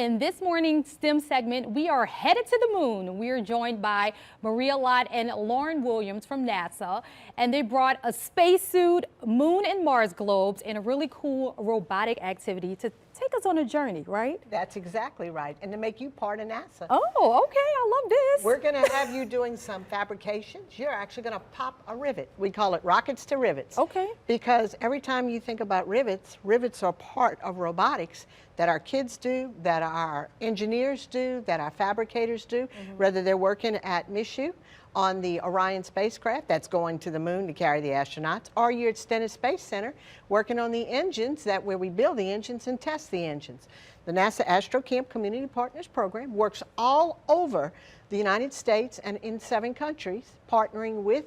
In this morning's STEM segment, we are headed to the moon. We are joined by Maria Lott and Lauren Williams from NASA, and they brought a spacesuit, moon and Mars globes, and a really cool robotic activity to take us on a journey, right? That's exactly right, and to make you part of NASA. Oh, okay, I love this. We're going to have you doing some fabrications. You're actually going to pop a rivet. We call it rockets to rivets. Okay. Because every time you think about rivets, rivets are part of robotics that our kids do, that our engineers do, that our fabricators do, whether they're working at MISU on the Orion spacecraft that's going to the moon to carry the astronauts, or you're at Stennis Space Center working on the engines where we build the engines and test the engines. The NASA Astro Camp Community Partners Program works all over the United States and in 7 countries, partnering with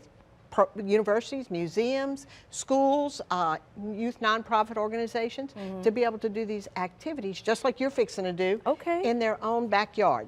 universities, museums, schools, youth nonprofit organizations to be able to do these activities just like you're fixing to do in their own backyard.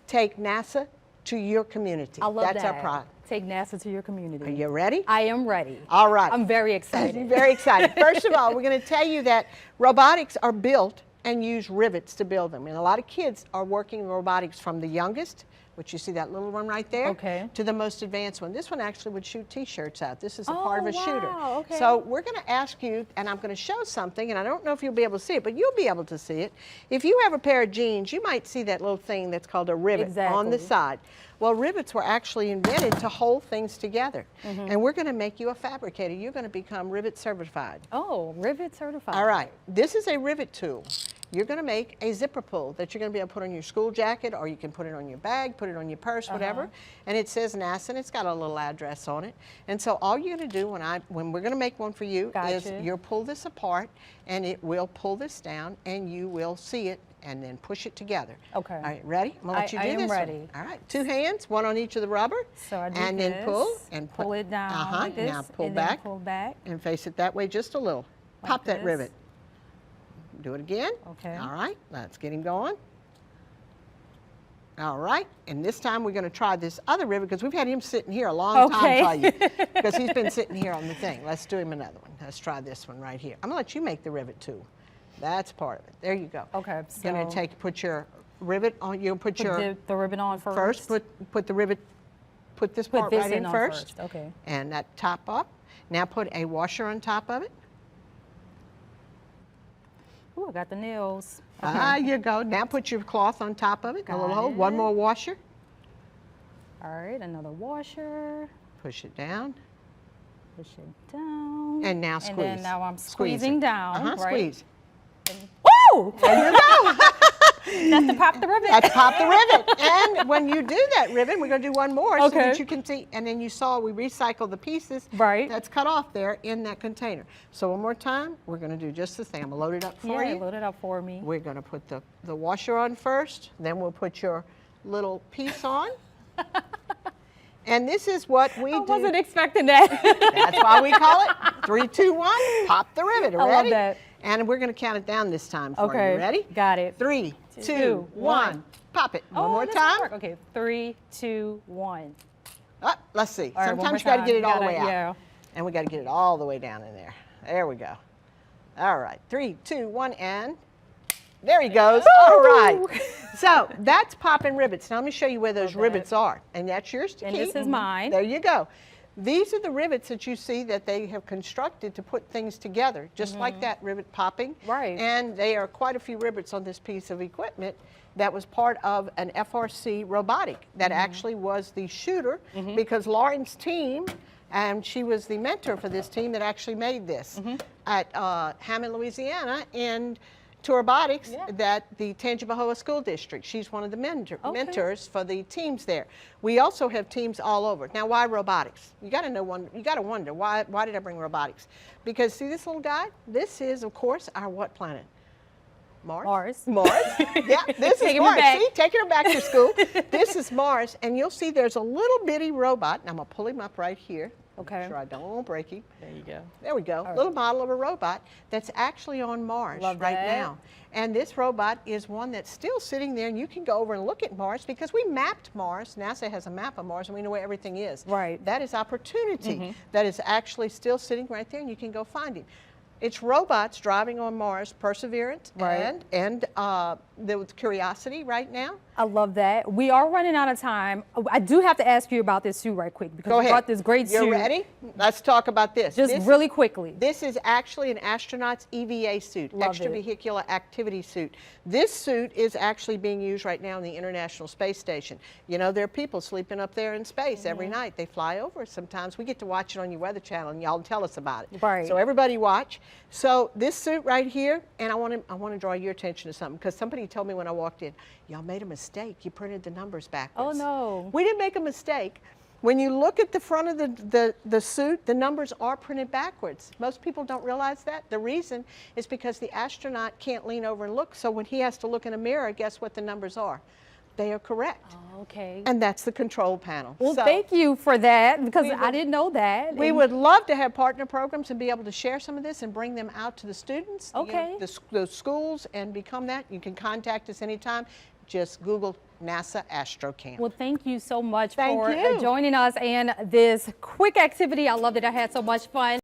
Take NASA to your community. I love that. That's our product. Take NASA to your community. Are you ready? I am ready. All right. I'm very excited. Very excited. First of all, we're going to tell you that robotics are built and use rivets to build them. And a lot of kids are working robotics from the youngest, which you see that little one right there, to the most advanced one. This one actually would shoot T-shirts out. This is a part of a shooter. Okay. So we're going to ask you, and I'm going to show something, and I don't know if you'll be able to see it, but you'll be able to see it. If you have a pair of jeans, you might see that little thing that's called a rivet on the side. Well, rivets were actually invented to hold things together. And we're going to make you a fabricator. You're going to become rivet certified. Oh, rivet certified. All right. This is a rivet tool. You're going to make a zipper pull that you're going to be able to put on your school jacket, or you can put it on your bag, put it on your purse, whatever. And it says NASA, and it's got a little address on it. And so all you're going to do when we're going to make one for you is you'll pull this apart, and it will pull this down, and you will see it and then push it together. Okay. All right, ready? I'm going to let you do this. I am ready. One. All right, 2 hands, one on each of the rubber. So I do and this, then pull and pull it down like this. Now pull and back, then pull back and face it that way just a little. Pop that rivet. Do it again. Okay. All right, let's get him going. All right, and this time we're going to try this other rivet because we've had him sitting here a long time for you because he's been sitting here on the thing. Let's do him another one. Let's try this one right here. I'm going to let you make the rivet too. That's part of it. There you go. Okay. So you're going to put your rivet on. You'll put your the ribbon on first. Put the rivet. Put this part right in first. Okay. And that top up. Now put a washer on top of it. Ooh, I got the nails. Okay. Ah, you go. Now put your cloth on top of it. A little hole. One more washer. All right, another washer. Push it down. Push it down. And now squeeze. And then now I'm squeezing down. Right? Squeeze. Woo! There you go. That's to pop the rivet. That's pop the rivet. And when you do that ribbon, we're going to do one more so that you can see. And then you saw we recycle the pieces that's cut off there in that container. So one more time, we're going to do just the same. I'm going to load it up for you. Yeah, load it up for me. We're going to put the washer on first. Then we'll put your little piece on. And this is what we do. I wasn't expecting that. That's why we call it 3, 2, 1, pop the rivet. I love that. And we're going to count it down this time for you. Ready? Got it. 3, 2, 1. Pop it. One more time. Okay, 3, 2, 1. Let's see. Right, sometimes you got to get it all the way out. Yeah. And we got to get it all the way down in there. There we go. All right. 3, 2, 1, and there he goes. All right. So that's popping rivets. Now let me show you where those rivets are. And that's yours to keep. And this is mine. There you go. These are the rivets that you see that they have constructed to put things together, just like that rivet popping. Right. And there are quite a few rivets on this piece of equipment that was part of an FRC robotic that actually was the shooter because Lauren's team, and she was the mentor for this team that actually made this at Hammond, Louisiana, and to robotics that the Tangipahoa School District. She's one of the mentors for the teams there. We also have teams all over. Now, why robotics? You got to know you got to wonder why did I bring robotics? Because see this little guy? This is, of course, our what planet? Mars. Yeah, this is Mars. See, taking her back to school. This is Mars, and you'll see there's a little bitty robot. And I'm gonna pull him up right here. Okay. Make sure I don't break him. There you go. There we go. Little model of a robot that's actually on Mars right now. And this robot is one that's still sitting there, and you can go over and look at Mars because we mapped Mars. NASA has a map of Mars, and we know where everything is. Right. That is opportunity that is actually still sitting right there, and you can go find him. It's robots driving on Mars, Perseverance and with curiosity right now. I love that. We are running out of time. I do have to ask you about this suit right quick because Go you ahead. brought this great suit. You're ready? Let's talk about this. Just really quickly. This is actually an astronaut's EVA suit, Love it. extravehicular activity suit. This suit is actually being used right now in the International Space Station. You know, there are people sleeping up there in space every night. They fly over sometimes. We get to watch it on your Weather Channel, and y'all tell us about it. Right. So everybody watch. So this suit right here, and I want to draw your attention to something, because somebody told me when I walked in, y'all made a mistake. You printed the numbers backwards. Oh, no. We didn't make a mistake. When you look at the front of the suit, the numbers are printed backwards. Most people don't realize that. The reason is because the astronaut can't lean over and look, so when he has to look in a mirror, guess what the numbers are? They are correct. Oh, okay. And that's the control panel. Well, So thank you for that, because I didn't know that. we would love to have partner programs and be able to share some of this and bring them out to the students, Okay. the schools, and become that. You can contact us anytime. Just Google NASA Astro Camp. Well, thank you so much Thank for you. joining us and this quick activity. I love that I had so much fun.